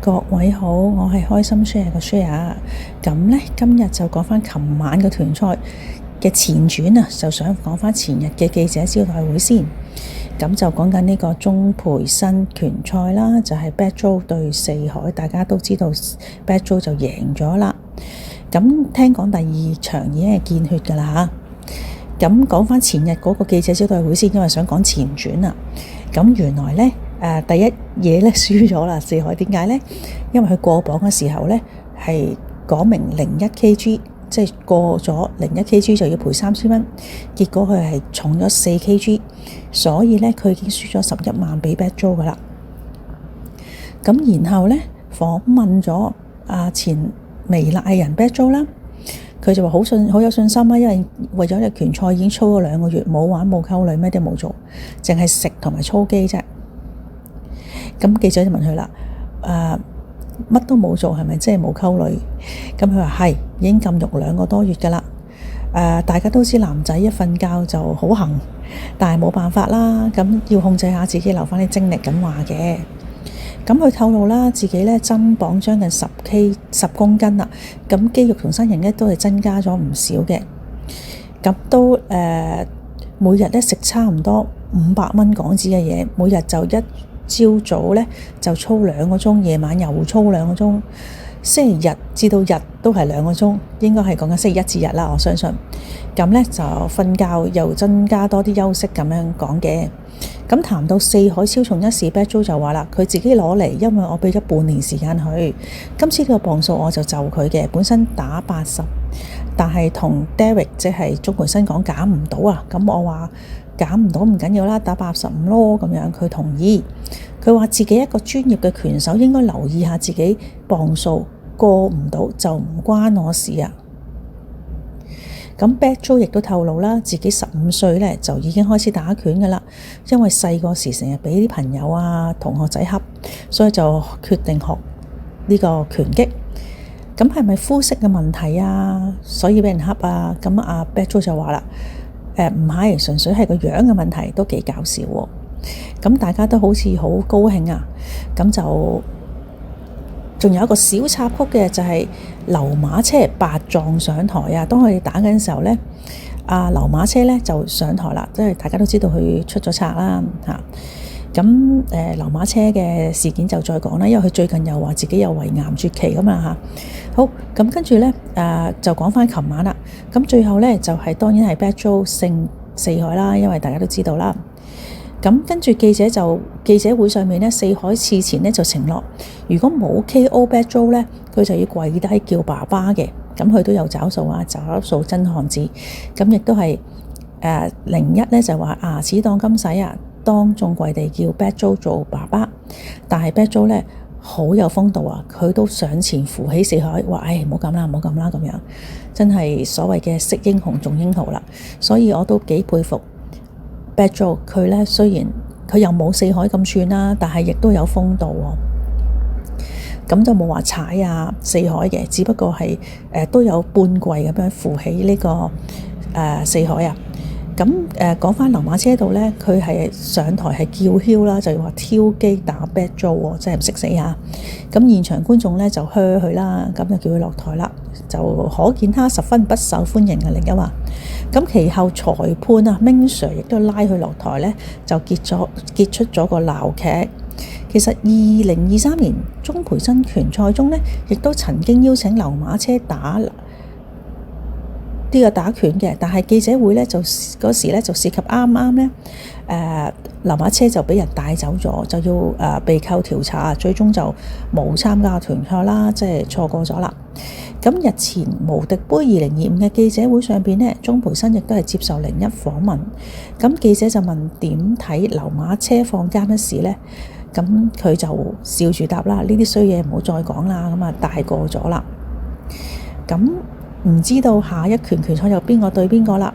各位好，我係開心 share 個 share。咁呢，今日就講翻琴晚嘅團賽嘅前傳啊，就想講翻前日嘅記者招待會先。咁就講緊呢個鍾培生拳賽啦，就係 Betjo 對四海，大家都知道 Betjo 就贏咗啦。咁聽講第二場已經係見血㗎啦嚇。咁講翻前日嗰個記者招待會先，因為想講前傳啊。咁原來呢。第一嘢咧輸咗啦，四海點解呢？因為佢過磅嘅時候呢，係講明01kg，即係過咗01kg就要賠3000蚊，結果佢係重咗4kg，所以呢，佢已經輸咗11萬俾 Betjo 噶啦。咁然後呢，訪問咗前微辣藝人 Betjo 啦，佢就話好有信心啦，因為咗呢個拳賽已經操咗2個月，冇玩冇溝女，咩都冇做，淨係食同埋操肌啫。咁記者就問佢啦，乜都冇做係咪即係冇溝女？咁佢話係，已經禁欲2個多月㗎啦。大家都知男仔一瞓覺就好行，但係冇辦法啦，咁要控制下自己，留翻啲精力咁話嘅。咁佢透露啦，自己咧增磅將近10公斤啦，咁肌肉同身形咧都係增加咗唔少嘅。咁都每日咧食差唔多500蚊港紙嘅嘢，每日就朝早咧就操2個鐘，夜晚又操2個鐘，星期日至到日都係2個鐘，應該係講緊星期一至日啦，我相信。咁咧就瞓覺又增加多啲休息咁樣講嘅。咁談到四海超重一事 Betjo 就話啦，佢自己攞嚟，因為我俾咗半年時間佢，今次呢個磅數我就佢嘅，本身打80，但係同 Derek 即係鍾培生講減唔到啊，咁我話減唔到唔緊要啦，打85咯咁樣，佢同意。佢話自己一個專業嘅拳手應該留意下自己磅數，過唔到就唔關我事啊。咁 Betjo 亦都透露啦，自己15歲咧就已經開始打拳噶啦，因為細個時成日俾啲朋友同學仔恰，所以就決定學呢個拳擊。咁係咪膚色嘅問題啊？所以俾人恰啊？咁Betjo 就話啦，唔係，純粹係個樣嘅問題，都幾搞笑喎。咁大家都好似好高興啊。咁就仲有一個小插曲嘅，就係劉馬車8壯上台啊。當佢哋打緊嘅時候呢，劉馬車呢就上台啦，即係大家都知道佢出咗冊啦嚇。咁劉馬車嘅事件就再講啦，因為佢最近又話自己有胃癌絕期咁啊嚇。好，咁跟住呢，就講翻琴晚啦。咁最後呢，就係當然係 Betjo 勝四海啦，因為大家都知道啦。咁跟住記者會上面呢，四海事前呢就承諾，如果冇 KO Betjo 呢，佢就要跪低叫爸爸嘅。咁佢都有找數啊，找數真漢子。咁亦都係01呢就話牙齒當金使啊，當眾跪地叫 Betjo 做爸爸。但係 Betjo 呢好有風度啊，佢都上前扶起四海，話唔好咁啦，唔好咁啦咁樣，真係所謂嘅識英雄重英雄啦。所以我都幾佩服 Betjo， 佢呢雖然佢又冇四海咁串啦，但係亦都有風度喎。咁就冇話踩四海嘅，只不過係都有半跪咁樣扶起呢個四海啊。咁講翻劉馬車度呢，佢係上台係叫囂啦，就話挑機打 Betjo 喎，真係唔識死嚇。咁現場觀眾呢就噓佢啦，咁就叫佢落台啦，就可見他十分不受歡迎嘅01話。咁其後裁判Ming Sir 亦都拉佢落台呢，就結出咗個鬧劇。其實2023年鍾培生拳賽中呢，亦都曾經邀請劉馬車打呢個打拳嘅，但係記者會呢，嗰時呢就涉及啱呢，劉馬車就俾人帶走咗，就要被扣調查，最終就冇參加團賽啦，即係錯過咗啦。咁日前無敵杯2025嘅記者會上邊呢，鍾培生亦都係接受01訪問，咁記者就問點睇劉馬車放監一事呢？咁佢就笑住答啦，呢啲衰嘢唔好再講啦，咁大過咗啦。咁唔知道下一拳賽有邊個對邊個啦？